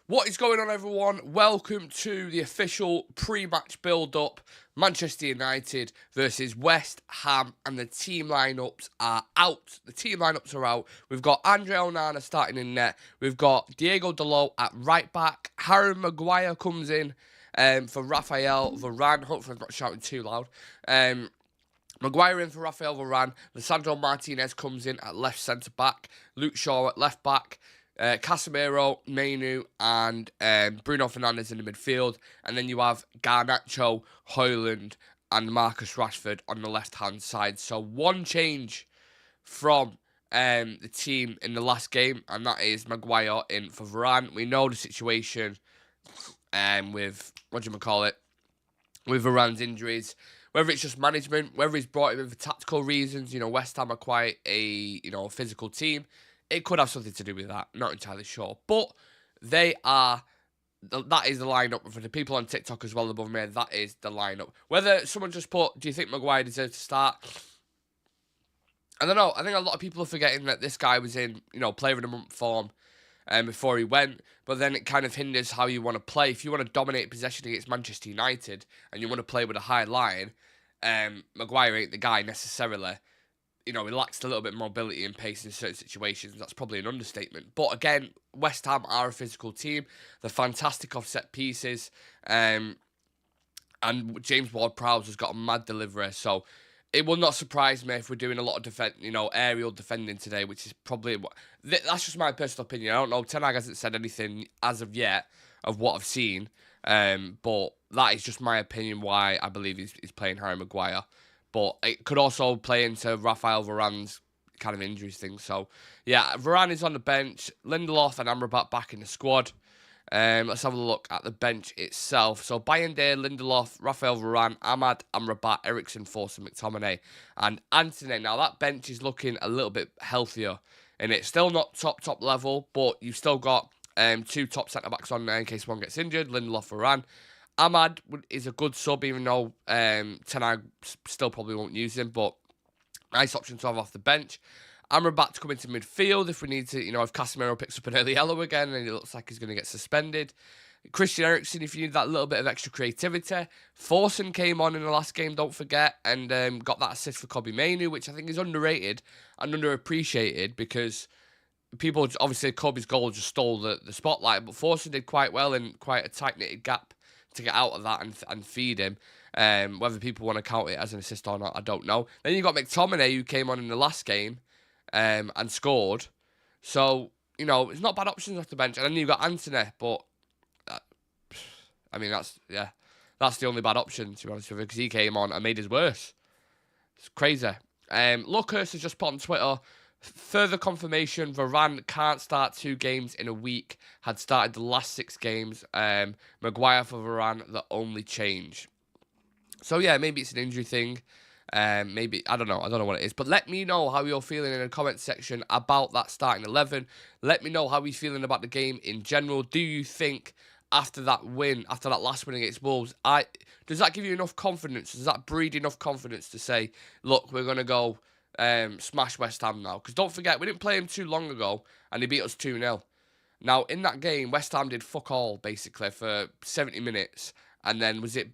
What is going on, everyone? Welcome to the official pre-match build-up. Manchester United versus West Ham, and the team lineups are out. The team lineups are out. We've got Andre Onana starting in net. We've got Diego Dalot at right back. Harry Maguire comes in for Raphael Varane. Hopefully I'm not shouting too loud. Maguire in for Raphael Varane. Lisandro Martinez comes in at left centre-back. Luke Shaw at left back. Casemiro, Mainu, and Bruno Fernandes in the midfield. And then you have Garnacho, Højlund, and Marcus Rashford on the left-hand side. So one change from the team in the last game, and that is Maguire in for Varane. We know the situation with, with Varane's injuries. Whether it's just management, whether he's brought him in for tactical reasons. You know, West Ham are quite a physical team. It could have something to do with that. Not entirely sure. But that is the lineup. For the people on TikTok as well above me, that is the lineup. Whether someone just put, do you think Maguire deserves to start? I don't know. I think a lot of people are forgetting that this guy was in, player of the month form before he went. But then it kind of hinders how you want to play. If you want to dominate possession against Manchester United and you want to play with a high line, Maguire ain't the guy necessarily. He lacks a little bit of mobility and pace in certain situations. That's probably an understatement. But again, West Ham are a physical team. They're fantastic off set pieces. And James Ward-Prowse has got a mad delivery. So it will not surprise me if we're doing a lot of aerial defending today, which is probably that's just my personal opinion. I don't know. Ten Hag hasn't said anything as of yet of what I've seen. But that is just my opinion why I believe he's playing Harry Maguire. But it could also play into Raphael Varane's kind of injuries thing. So, yeah, Varane is on the bench. Lindelof and Amrabat back in the squad. Let's have a look at the bench itself. So, Bayende, Lindelof, Raphael Varane, Ahmad, Amrabat, Eriksen, Forster, McTominay, and Antony. Now, that bench is looking a little bit healthier. And it's still not top level, but you've still got two top centre-backs on there in case one gets injured. Lindelof, Varane. Ahmad is a good sub, even though Ten Hag still probably won't use him, but nice option to have off the bench. Amrabat to come into midfield if we need to, if Casemiro picks up an early yellow again and it looks like he's going to get suspended. Christian Eriksen, if you need that little bit of extra creativity. Forster came on in the last game, don't forget, and got that assist for Kobbie Mainoo, which I think is underrated and underappreciated because people, obviously, Kobbie's goal just stole the spotlight, but Forster did quite well in quite a tight-knitted gap to get out of that and feed him. Whether people want to count it as an assist or not, I don't know. Then you got McTominay, who came on in the last game and scored. So, it's not bad options off the bench. And then you got Antony, but that's the only bad option, to be honest with you, because he came on and made his worse. It's crazy. Lucas has just put on Twitter, further confirmation, Varane can't start 2 games in a week. Had started the last 6 games. Maguire for Varane, the only change. So, yeah, maybe it's an injury thing. Maybe, I don't know what it is. But let me know how you're feeling in the comment section about that starting 11. Let me know how you're feeling about the game in general. Do you think after that last win against Wolves, does that give you enough confidence? Does that breed enough confidence to say, look, we're going to go smash West Ham now? Because don't forget, we didn't play him too long ago and he beat us 2-0. Now, in that game, West Ham did fuck all, basically, for 70 minutes. And then, was it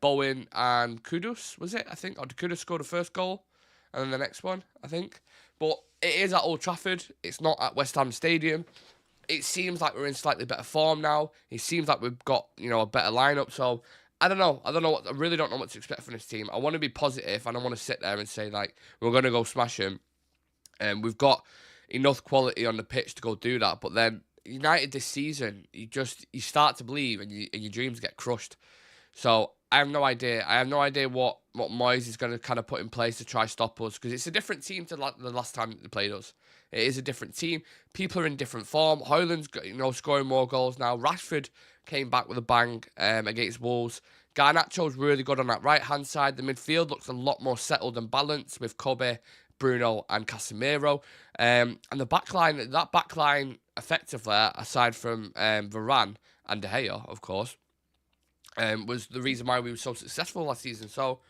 Bowen and Kudus, was it, I think? Or did Kudus score the first goal? And then the next one, I think. But it is at Old Trafford. It's not at West Ham Stadium. It seems like we're in slightly better form now. It seems like we've got, a better lineup. So, I don't know. I really don't know what to expect from this team. I want to be positive and I want to sit there and say, like, we're going to go smash them. And we've got enough quality on the pitch to go do that. But then, United this season, you start to believe and your dreams get crushed. So I have no idea. I have no idea what Moyes is going to kind of put in place to try stop us, because it's a different team to the last time they played us. It is a different team. People are in different form. Højlund's scoring more goals now. Rashford came back with a bang against Wolves. Garnacho's really good on that right-hand side. The midfield looks a lot more settled and balanced with Kobbie, Bruno and Casemiro. And that backline effectively, aside from Varane and De Gea, of course, was the reason why we were so successful last season. So,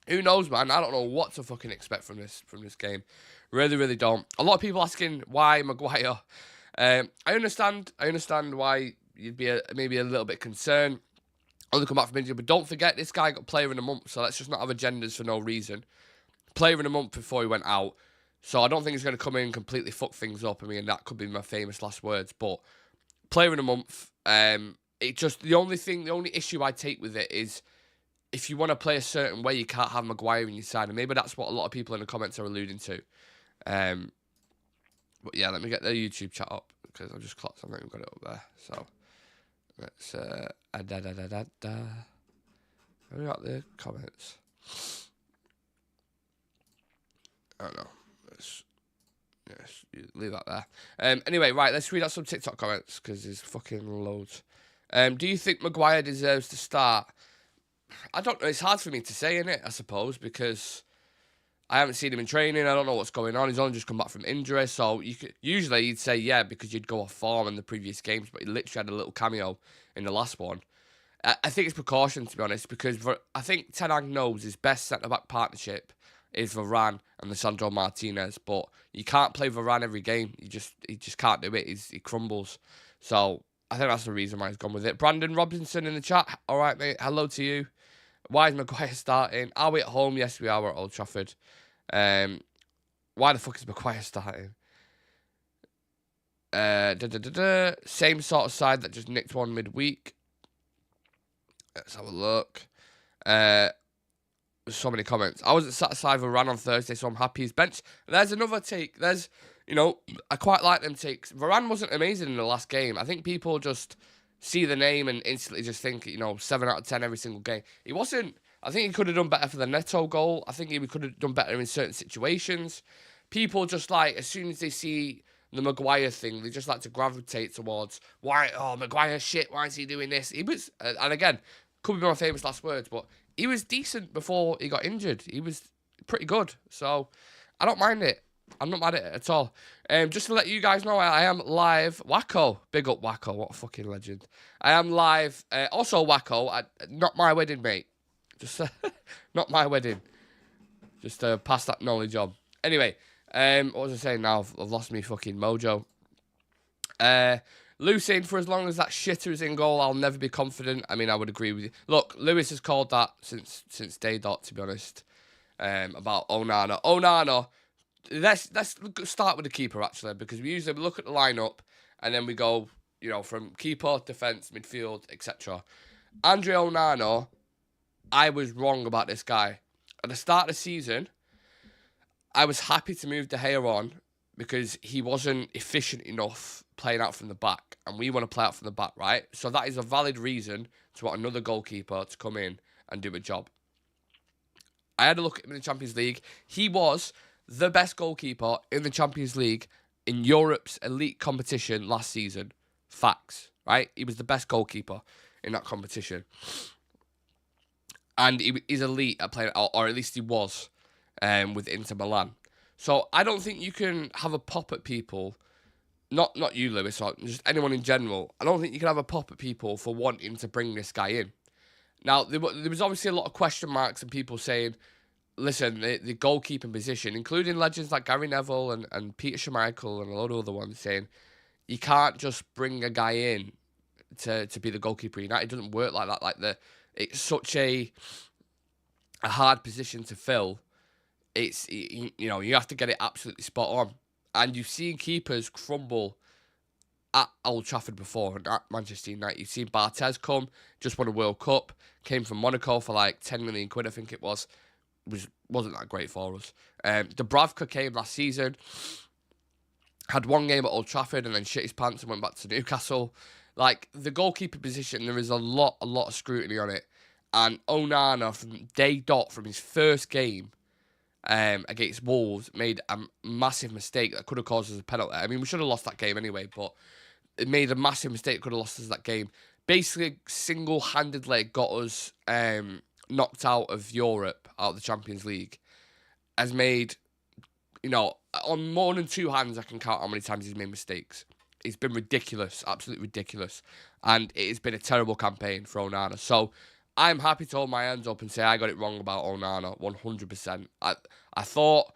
who knows, man? I don't know what to fucking expect from this game. Really, really don't. A lot of people asking why Maguire I understand why you'd be maybe a little bit concerned. Only come back from injury, but don't forget this guy got player in a month, so let's just not have agendas for no reason. Player in a month before he went out, so I don't think he's going to come in and completely fuck things up. I mean, that could be my famous last words, but player in a month. It just the only issue I take with it is if you want to play a certain way, you can't have Maguire in your side, and maybe that's what a lot of people in the comments are alluding to. But yeah, let me get the YouTube chat up because I've just clocked something and got it up there. So let's have we got the comments? I don't know. Yes, leave that there. Anyway, right, let's read out some TikTok comments because there's fucking loads. Do you think Maguire deserves to start? I don't know. It's hard for me to say, innit, I suppose, because I haven't seen him in training. I don't know what's going on. He's only just come back from injury. So usually you'd say, yeah, because you'd go off form in the previous games, but he literally had a little cameo in the last one. I think it's precaution, to be honest, because I think Ten Hag knows his best centre-back partnership is Varane and Lisandro Martinez, but you can't play Varane every game. He just can't do it. He crumbles. So I think that's the reason why he's gone with it. Brandon Robinson in the chat. All right, mate. Hello to you. Why is Maguire starting? Are we at home? Yes, we are. We're at Old Trafford. Why the fuck is Maguire starting? Same sort of side that just nicked one midweek. Let's have a look. There's so many comments. I wasn't satisfied with Varane on Thursday, so I'm happy he's benched. There's another take. I quite like them takes. Varane wasn't amazing in the last game. I think people just see the name and instantly just think, 7 out of 10 every single game. He wasn't. I think he could have done better for the Neto goal. I think he could have done better in certain situations. People just as soon as they see the Maguire thing, they just like to gravitate towards, Maguire shit, why is he doing this? He was, and again, could be my famous last words, but he was decent before he got injured. He was pretty good. So I don't mind it. I'm not mad at it at all. Just to let you guys know, I am live. Wacko. Big up Wacko. What a fucking legend. I am live. Also Wacko. Not my wedding, mate. Just not my wedding. Just pass that knowledge on. Anyway, what was I saying now? I've lost me fucking mojo. Lou saying, for as long as that shitter is in goal, I'll never be confident. I mean, I would agree with you. Look, Lewis has called that since day dot, to be honest, about Onana. Onana, let's start with the keeper, actually, because we usually look at the lineup and then we go, from keeper, defence, midfield, etc. Andre Onana, I was wrong about this guy. At the start of the season, I was happy to move De Gea on because he wasn't efficient enough playing out from the back, and we want to play out from the back, right? So that is a valid reason to want another goalkeeper to come in and do a job. I had a look at him in the Champions League. He was the best goalkeeper in the Champions League in Europe's elite competition last season. Facts, right? He was the best goalkeeper in that competition. And he's elite at playing, or at least he was, with Inter Milan. So I don't think you can have a pop at people, not you, Lewis, or just anyone in general. I don't think you can have a pop at people for wanting to bring this guy in. Now, there was obviously a lot of question marks and people saying, listen, the goalkeeping position, including legends like Gary Neville and Peter Schmeichel and a lot of other ones, saying you can't just bring a guy in to be the goalkeeper. It doesn't work like that. It's such a hard position to fill. It's, you have to get it absolutely spot on. And you've seen keepers crumble at Old Trafford before and at Manchester United. You've seen Barthez come, just won a World Cup, came from Monaco for like 10 million quid, I think it was. Wasn't that great for us. Dubravka came last season, had one game at Old Trafford and then shit his pants and went back to Newcastle. Like, the goalkeeper position, there is a lot of scrutiny on it. And Onana, from day dot, from his first game against Wolves, made a massive mistake that could have caused us a penalty. I mean, we should have lost that game anyway, but it made a massive mistake that could have lost us that game. Basically, single-handedly got us knocked out of Europe, out of the Champions League. Has made, on more than two hands, I can count how many times he's made mistakes. It's been ridiculous, absolutely ridiculous. And it has been a terrible campaign for Onana. So I'm happy to hold my hands up and say I got it wrong about Onana, 100%. I thought,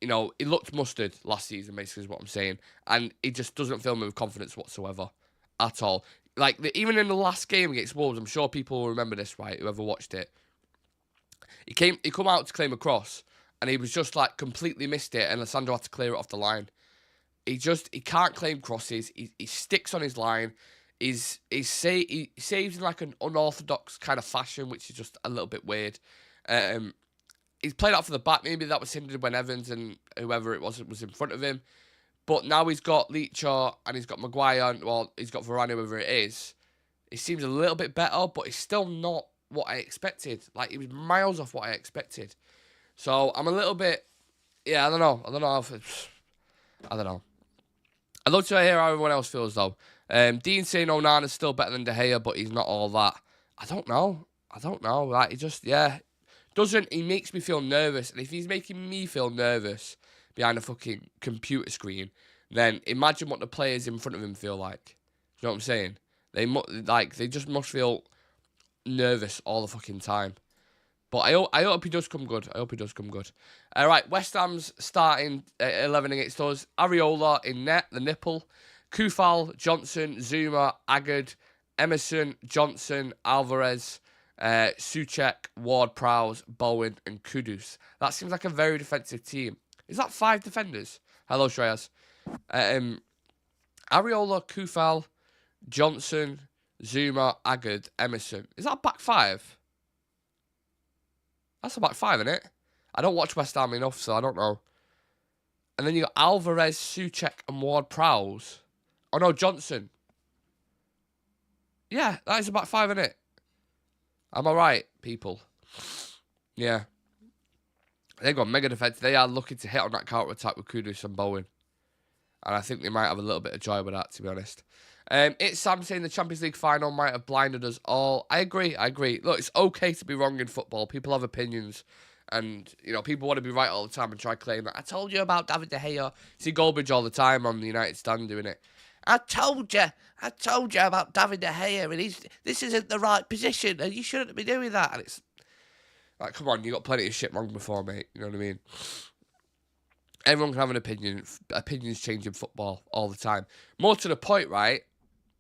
you know, he looked mustard last season, basically, is what I'm saying. And he just doesn't fill me with confidence whatsoever at all. Like, even in the last game against Wolves, I'm sure people will remember this, right, whoever watched it. He come out to claim a cross, and he was just, like, completely missed it, and Alessandro had to clear it off the line. He can't claim crosses. He sticks on his line. He saves in, like, an unorthodox kind of fashion, which is just a little bit weird. He's played out for the back. Maybe that was hindered when Evans and whoever it was in front of him. But now he's got Leacher and he's got Maguire. Well, he's got Varane, whoever it is. He seems a little bit better, but he's still not what I expected. Like, he was miles off what I expected. So I'm a little bit... Yeah, I don't know. I don't know. I'd love to hear how everyone else feels, though. Dean saying Onana's still better than De Gea, but he's not all that. I don't know. Like, he makes me feel nervous. And if he's making me feel nervous behind a fucking computer screen, then imagine what the players in front of him feel like. You know what I'm saying? They just must feel nervous all the fucking time. But I hope he does come good. All right, West Ham's starting 11 against us. Areola in net, the nipple. Kufal, Johnson, Zuma, Agard, Emerson, Johnson, Alvarez, Souček, Ward-Prowse, Bowen, and Kudus. That seems like a very defensive team. Is that 5 defenders? Hello, Shreyas. Areola, Kufal, Johnson, Zuma, Agard, Emerson. Is that back 5? That's a back 5, isn't it? I don't watch West Ham enough, so I don't know. And then you got Alvarez, Souček, and Ward-Prowse. Oh, no, Johnson. Yeah, that is a back 5, isn't it? Am I right, people? Yeah. They've got mega defence. They are looking to hit on that counter-attack with Kudus and Bowen. And I think they might have a little bit of joy with that, to be honest. It's Sam saying the Champions League final might have blinded us all. I agree. Look, it's okay to be wrong in football. People have opinions. And, you know, people want to be right all the time and try to claim that. I told you about David De Gea. See Goldbridge all the time on the United Stand doing it. I told you about David De Gea, and this isn't the right position, and you shouldn't be doing that. And it's like, come on, you got plenty of shit wrong before, mate. You know what I mean? Everyone can have an opinion. Opinions change in football all the time. More to the point, right?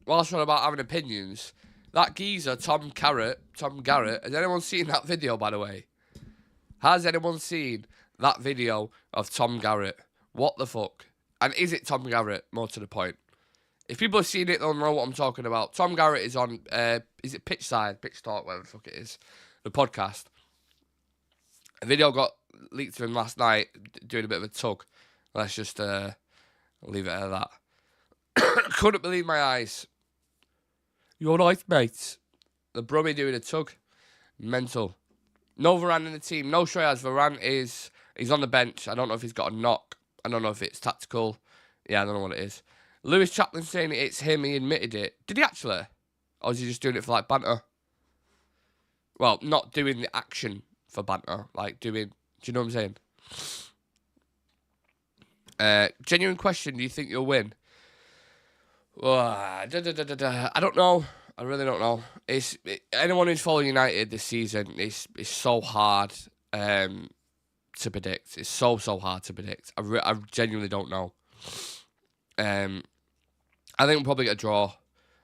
Whilst we're about having opinions, that geezer, Tom Garrett, has anyone seen that video, by the way? Has anyone seen that video of Tom Garrett? What the fuck? And is it Tom Garrett? More to the point. If people have seen it, they'll know what I'm talking about. Tom Garrett is on, is it Pitch Talk, whatever the fuck it is, the podcast. A video got leaked to him last night, doing a bit of a tug. Let's just leave it at that. Couldn't believe my eyes. You alright, mate? The Brummy doing a tug. Mental. No Varane in the team. No Shreyas. Varane he's on the bench. I don't know if he's got a knock. I don't know if it's tactical. Yeah, I don't know what it is. Lewis Chaplin saying it's him. He admitted it. Did he actually? Or is he just doing it for, like, banter? Well, not doing the action for banter. Like, doing... Do you know what I'm saying? Genuine question. Do you think you'll win? I don't know. I really don't know. Anyone who's following United this season, it's so hard to predict. It's so hard to predict. I genuinely don't know. I think we'll probably get a draw.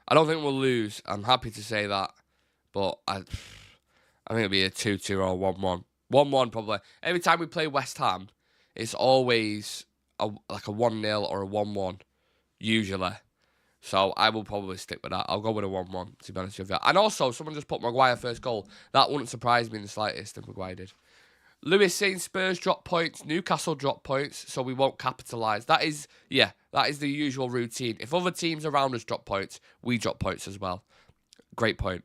I don't think we'll lose. I'm happy to say that. But I think it'll be a 2-2 or a 1-1. 1-1 probably. Every time we play West Ham, it's always like a 1-0 or a 1-1, usually. So I will probably stick with that. I'll go with a 1-1, to be honest with you. And also, someone just put Maguire first goal. That wouldn't surprise me in the slightest if Maguire did. Lewis saying Spurs drop points, Newcastle drop points, so we won't capitalise. That is the usual routine. If other teams around us drop points, we drop points as well. Great point.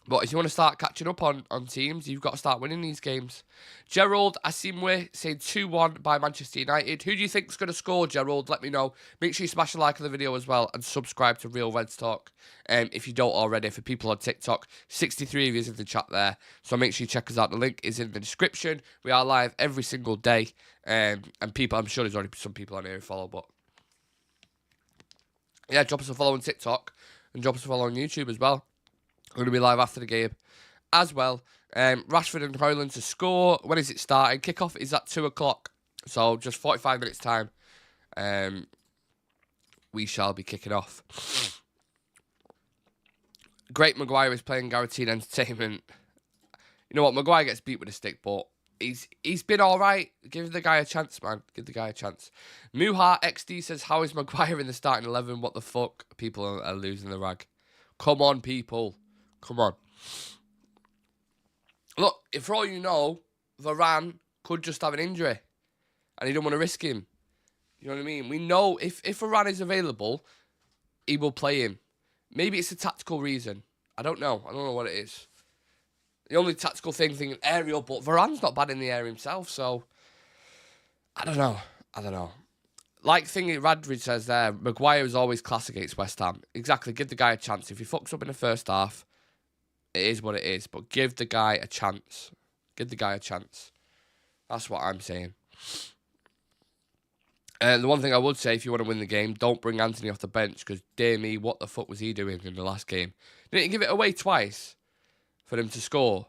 But if you want to start catching up on teams, you've got to start winning these games. Gerald Asimwe saying 2-1 by Manchester United. Who do you think's going to score, Gerald? Let me know. Make sure you smash a like on the video as well and subscribe to Real Reds Talk if you don't already. For people on TikTok, 63 of you in the chat there. So make sure you check us out. The link is in the description. We are live every single day. And people, I'm sure there's already some people on here who follow, but yeah, drop us a follow on TikTok and drop us a follow on YouTube as well. We're going to be live after the game as well. Rashford and Hojlund to score. When is it starting? Kickoff is at 2 o'clock So just 45 minutes time, we shall be kicking off. Great Maguire is playing guaranteed entertainment. You know what? Maguire gets beat with a stick, but he's been all right. Give the guy a chance, man. Give the guy a chance. Muha XD says, how is Maguire in the starting 11? What the fuck? People are losing the rag. Come on, people. Come on. Look, if for all you know, Varane could just have an injury. And he don't want to risk him. You know what I mean? We know if Varane is available, he will play him. Maybe it's a tactical reason. I don't know. I don't know what it is. The only tactical thinking aerial, but Varane's not bad in the air himself, so I don't know. Like thingy Radridge says there, Maguire is always class against West Ham. Exactly, give the guy a chance. If he fucks up in the first half, it is what it is. But give the guy a chance. Give the guy a chance. That's what I'm saying. And the one thing I would say, if you want to win the game, don't bring Anthony off the bench, because dear me, what the fuck was he doing in the last game? Didn't he give it away twice for him to score?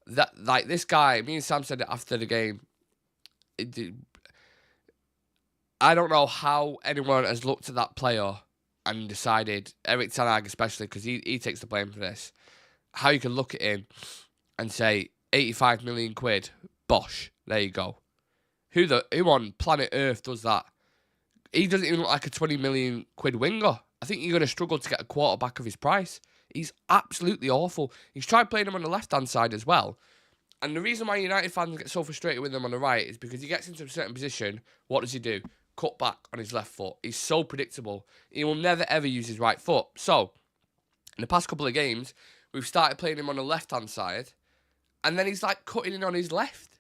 That, like, this guy, me and Sam said it after the game. I don't know how anyone has looked at that player and decided, Eric Ten Hag especially, because he takes the blame for this, how you can look at him and say, 85 million quid, bosh, there you go. Who on planet Earth does that? He doesn't even look like a 20 million quid winger. I think you're going to struggle to get a quarterback of his price. He's absolutely awful. He's tried playing him on the left-hand side as well. And the reason why United fans get so frustrated with him on the right is because he gets into a certain position. What does he do? Cut back on his left foot. He's so predictable. He will never, ever use his right foot. So, in the past couple of games, we've started playing him on the left-hand side. And then he's like cutting in on his left.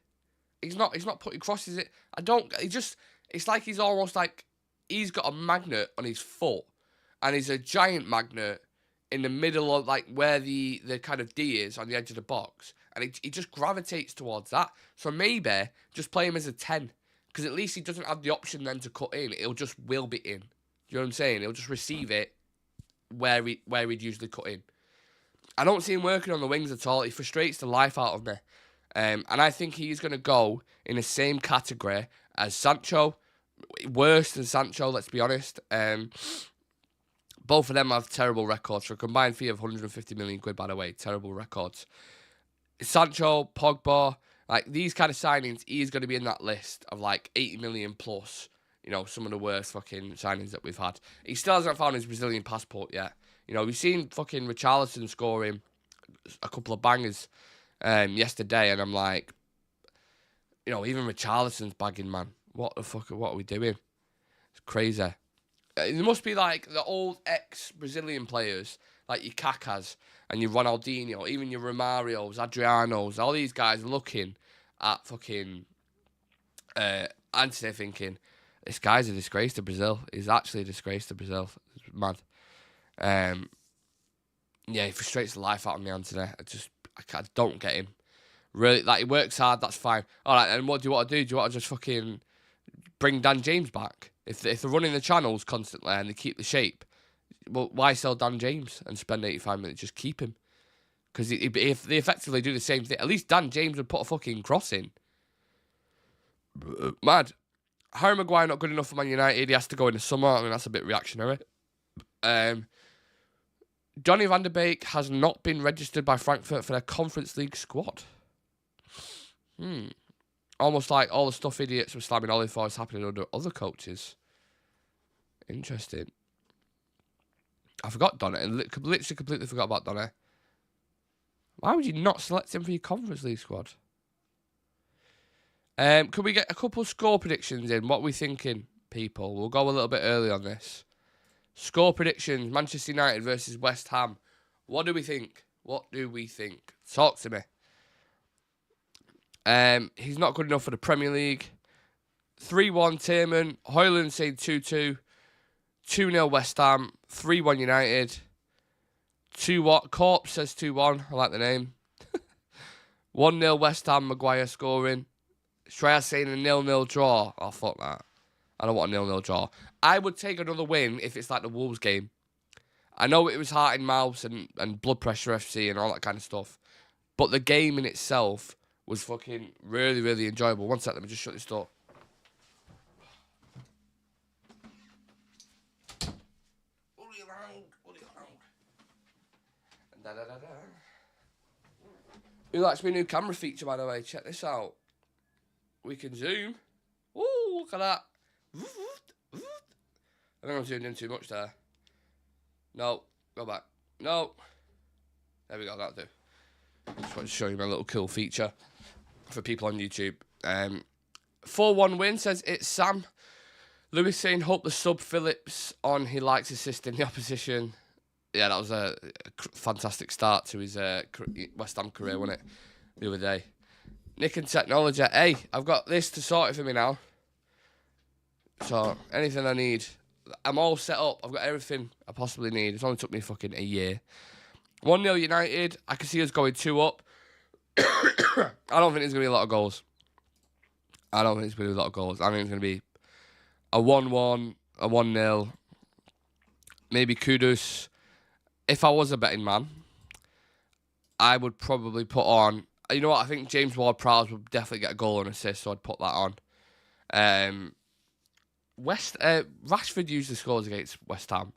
He's not putting crosses. It's like he's almost like he's got a magnet on his foot, and he's a giant magnet in the middle of like where the kind of D is on the edge of the box, and he just gravitates towards that. So maybe just play him as a 10, because at least he doesn't have the option then to cut in. It'll just will be in. Do you know what I'm saying? He'll just receive it where he'd usually cut in. I don't see him working on the wings at all. He frustrates the life out of me. And I think he's going to go in the same category as Sancho. Worse than Sancho, let's be honest. Both of them have terrible records. For a combined fee of 150 million quid, by the way. Terrible records. Sancho, Pogba, like these kind of signings, he's going to be in that list of like 80 million plus. You know, some of the worst fucking signings that we've had. He still hasn't found his Brazilian passport yet. You know, we've seen fucking Richarlison scoring a couple of bangers yesterday, and I'm like, you know, even Richarlison's bagging, man. What the fuck? What are we doing? It's crazy. There must be like the old ex-Brazilian players, like your Kakas and your Ronaldinho, even your Romarios, Adrianos, all these guys looking at fucking Anthony thinking, this guy's a disgrace to Brazil. He's actually a disgrace to Brazil. It's mad. Yeah, he frustrates the life out of me, Anthony. I don't get him. Really, like, he works hard, that's fine. All right, and what do you want to do? Do you want to just fucking bring Dan James back? If they're running the channels constantly and they keep the shape, well, why sell Dan James and spend 85 minutes? Just keep him. Because if they effectively do the same thing, at least Dan James would put a fucking cross in. Mad. Harry Maguire not good enough for Man United. He has to go in the summer. I mean, that's a bit reactionary. Donny van der Beek has not been registered by Frankfurt for their Conference League squad. Almost like all the stuff idiots were slamming Ollie for is happening under other coaches. Interesting. I forgot Donny. I literally completely forgot about Donny. Why would you not select him for your Conference League squad? Could we get a couple of score predictions in? What are we thinking, people? We'll go a little bit early on this. Score predictions, Manchester United versus West Ham. What do we think? Talk to me. He's not good enough for the Premier League. 3-1 Tierman. Hoyland saying 2-2. 2-0 West Ham. 3-1 United. 2-1. Corpse says 2-1. I like the name. 1-0 West Ham. Maguire scoring. Shreya saying a 0-0 draw. Oh, fuck that. I don't want a 0-0 draw. I would take another win if it's like the Wolves game. I know it was heart in mouths and blood pressure FC and all that kind of stuff. But the game in itself was fucking really, really enjoyable. One sec, let me just shut this door. Who likes my new camera feature, by the way? Check this out. We can zoom. Ooh, look at that. I think I'm zoomed in too much there. No, go back. No. There we go, that'll do. Just want to show you my little cool feature for people on YouTube. 4-1 win, says it's Sam. Lewis saying, hope the sub Phillips on, he likes assisting the opposition. Yeah, that was a fantastic start to his West Ham career, wasn't it, the other day. Nick and Technology. Hey, I've got this to sort it for me now. So, anything I need, I'm all set up. I've got everything I possibly need. It's only took me fucking a year. 1-0 United. I can see us going 2 up. I don't think there's going to be a lot of goals. I think it's going to be a 1-1, a 1-0. Maybe Kudus. If I was a betting man, I would probably put on... You know what? I think James Ward-Prowse would definitely get a goal and assist, so I'd put that on. Rashford usually scores against West Ham.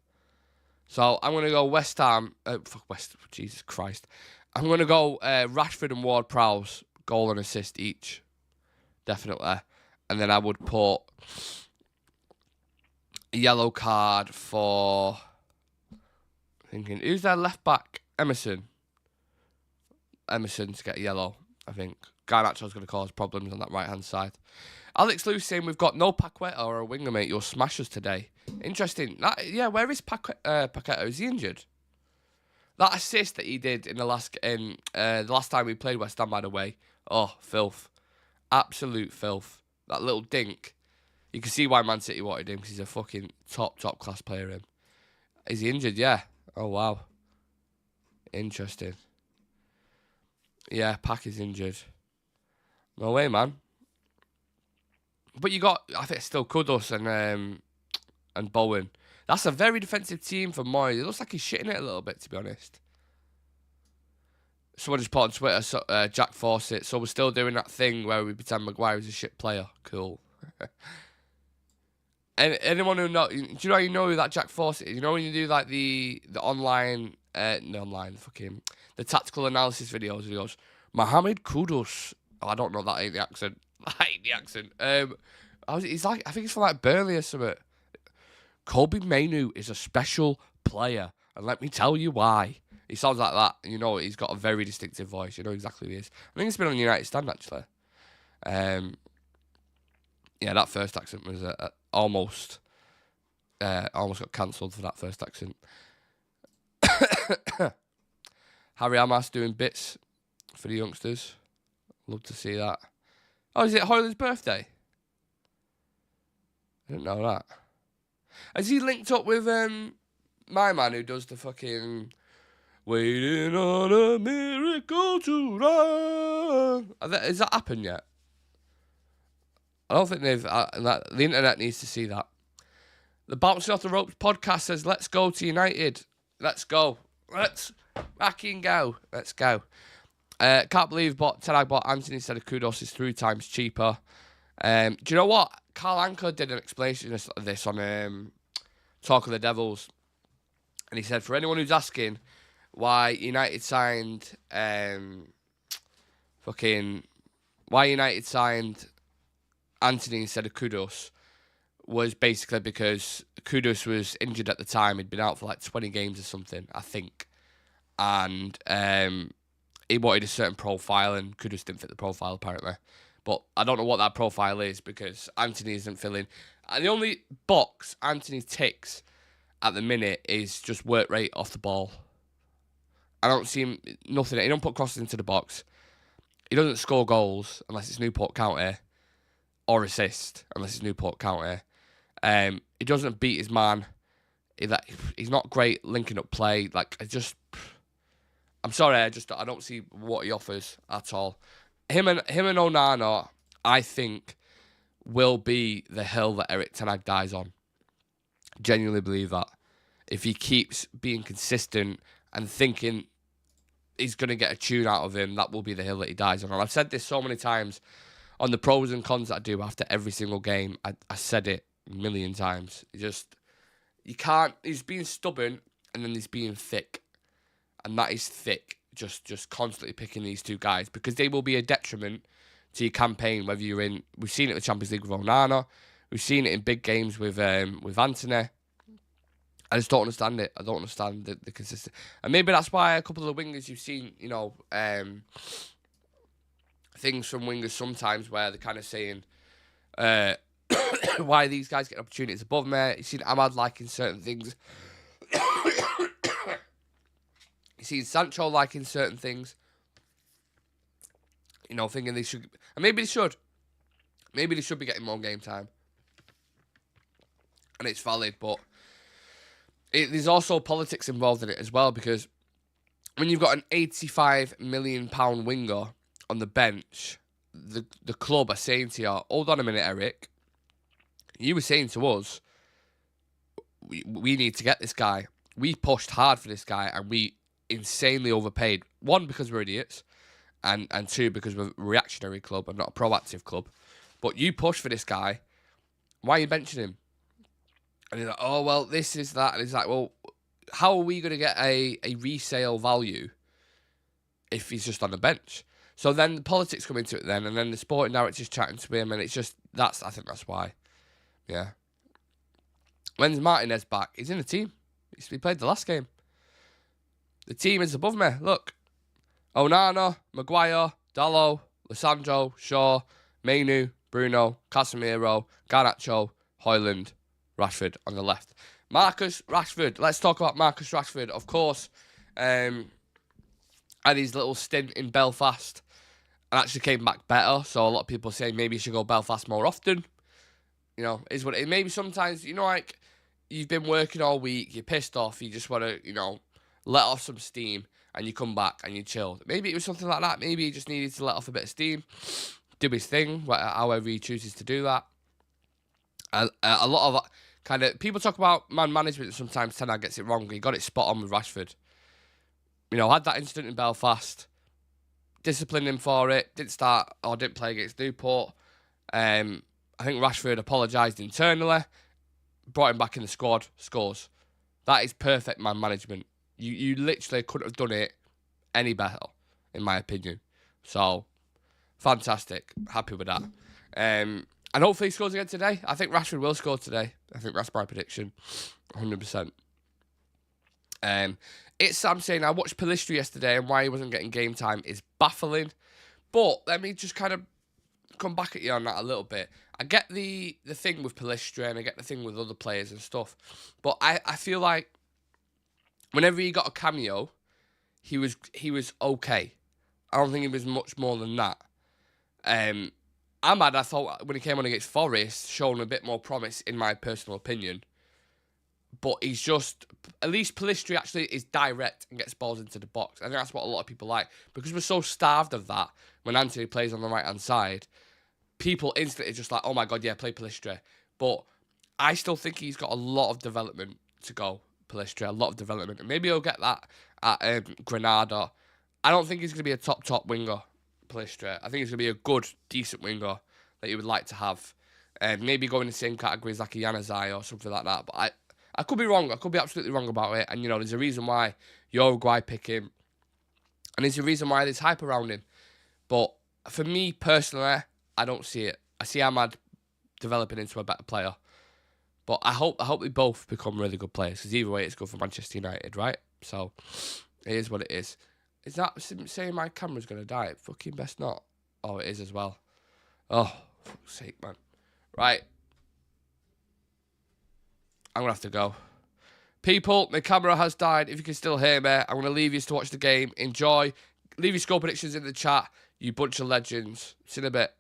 So I'm going to go West Ham... Jesus Christ. I'm going to go Rashford and Ward-Prowse, goal and assist each. Definitely. And then I would put a yellow card for... Thinking, who's their left back? Emerson to get a yellow, I think. Garnacho's going to cause problems on that right-hand side. Alex Lewis saying we've got no Paqueta or a winger, mate. You'll smash us today. Interesting. Where is Paqueta? Is he injured? That assist that he did in the last time we played West Ham, by the way. Oh, filth. Absolute filth. That little dink. You can see why Man City wanted him, because he's a fucking top class player. Him. Is he injured? Yeah. Oh, wow. Interesting. Yeah, Pack is injured. No way, man. But you got, I think it's still Kudus and Bowen. That's a very defensive team for Moyes. It looks like he's shitting it a little bit, to be honest. Someone just put on Twitter, Jack Fawcett. So we're still doing that thing where we pretend Maguire is a shit player. Cool. And anyone who knows, do you know how you know who that Jack Fawcett is? You know when you do like the online, the tactical analysis videos, he goes, Mohamed Kudus. Oh, I don't know, that ain't the accent. That ain't the accent. He's like, I think he's from like Burnley or something. Kobe Mainu is a special player, and let me tell you why. He sounds like that. You know, he's got a very distinctive voice. You know exactly who he is. I think he's been on United Stand, actually. Yeah, that first accent was almost got cancelled for that first accent. Harry Hamas doing bits for the youngsters. Love to see that. Oh, is it Hoyland's birthday? I didn't know that. Has he linked up with my man who does the fucking waiting on a miracle to run? Has that happened yet? I don't think they've... the internet needs to see that. The Bouncing Off the Ropes podcast says, let's go to United. Let's go. Let's fucking go. Let's go. Can't believe Tenag bought Anthony instead of Kudus is 3 times cheaper. Do you know what? Carl Anker did an explanation of this on Talk of the Devils. And he said, for anyone who's asking why United signed... why United signed Anthony instead of Kudus was basically because Kudus was injured at the time. He'd been out for like 20 games or something, I think. And he wanted a certain profile, and Kudus didn't fit the profile, apparently. But I don't know what that profile is, because Anthony isn't filling. And the only box Anthony ticks at the minute is just work rate off the ball. I don't see him, nothing. He don't put crosses into the box. He doesn't score goals unless it's Newport County, or assist unless it's Newport County. He doesn't beat his man. He's not great linking up play. I'm sorry, I don't see what he offers at all. Him and Onana, I think, will be the hill that Eric Ten Hag dies on. Genuinely believe that. If he keeps being consistent and thinking he's going to get a tune out of him, that will be the hill that he dies on. And I've said this so many times on the pros and cons that I do after every single game. I said it a million times. You can't, he's being stubborn and then he's being thick. And that is thick. just constantly picking these two guys, because they will be a detriment to your campaign. Whether you're in, we've seen it with Champions League with Onana, we've seen it in big games with Antony. I just don't understand it. I don't understand the consistency, and maybe that's why a couple of the wingers you've seen, things from wingers sometimes where they're kind of saying, why these guys get opportunities above me. You've seen Ahmad liking certain things. You've seen Sancho liking certain things. Thinking they should, and maybe they should. Maybe they should be getting more game time, and it's valid. But there's also politics involved in it as well, because when you've got an £85 million winger on the bench, the club are saying to you, hold on a minute, Eric. You were saying to us, we need to get this guy. We pushed hard for this guy, and we insanely overpaid. One, because we're idiots, and two, because we're a reactionary club and not a proactive club. But you pushed for this guy. Why are you benching him? And he's like, oh, well, this is that. And he's like, well, how are we going to get a resale value if he's just on the bench? So then the politics come into it then, and then the sporting director's chatting to him, and it's just, I think that's why. Yeah. When's Martinez back? He's in the team. He played the last game. The team is above me. Look. Onana, Maguire, Dalot, Lissandro, Shaw, Menu, Bruno, Casemiro, Garnacho, Højlund, Rashford on the left. Marcus Rashford. Let's talk about Marcus Rashford. Of course, had his little stint in Belfast and actually came back better. So a lot of people say maybe he should go Belfast more often. Is what it is. Maybe sometimes, like, you've been working all week, you're pissed off, you just want to, let off some steam, and you come back and you chill. Maybe it was something like that. Maybe he just needed to let off a bit of steam, do his thing, however he chooses to do that. A lot of kind of people talk about man management, and sometimes Ten Hag gets it wrong. He got it spot on with Rashford. Had that incident in Belfast, disciplined him for it, didn't play against Newport. I think Rashford apologised internally, brought him back in the squad, scores. That is perfect man management. You literally couldn't have done it any better, in my opinion. So, fantastic. Happy with that. And hopefully he scores again today. I think Rashford will score today. I think that's my prediction. 100%. I'm saying I watched Pellistri yesterday, and why he wasn't getting game time is baffling. But let me just kind of come back at you on that a little bit. I get the thing with Pellistri, and I get the thing with other players and stuff. But I feel like whenever he got a cameo, he was okay. I don't think he was much more than that. Ahmad, I thought, when he came on against Forest, shown a bit more promise, in my personal opinion. But he's just, at least Pellistri actually is direct and gets balls into the box. I think that's what a lot of people like. Because we're so starved of that, when Antony plays on the right-hand side, people instantly just like, oh my God, yeah, play Pellistri. But I still think he's got a lot of development to go, Pellistri, a lot of development. And maybe he'll get that at Granada. I don't think he's going to be a top winger, Pellistri. I think he's going to be a good, decent winger that you would like to have. Maybe go in the same categories like a Januzaj or something like that. But I could be wrong. I could be absolutely wrong about it. And, there's a reason why Uruguay pick him. And there's a reason why there's hype around him. But for me, personally, I don't see it. I see Ahmad developing into a better player. But I hope they both become really good players. Because either way, it's good for Manchester United, right? So, it is what it is. Is that saying my camera's going to die? Fucking best not. Oh, it is as well. Oh, for fuck's sake, man. Right. I'm going to have to go. People, my camera has died. If you can still hear me, I'm going to leave you to watch the game. Enjoy. Leave your score predictions in the chat. You bunch of legends. See you in a bit.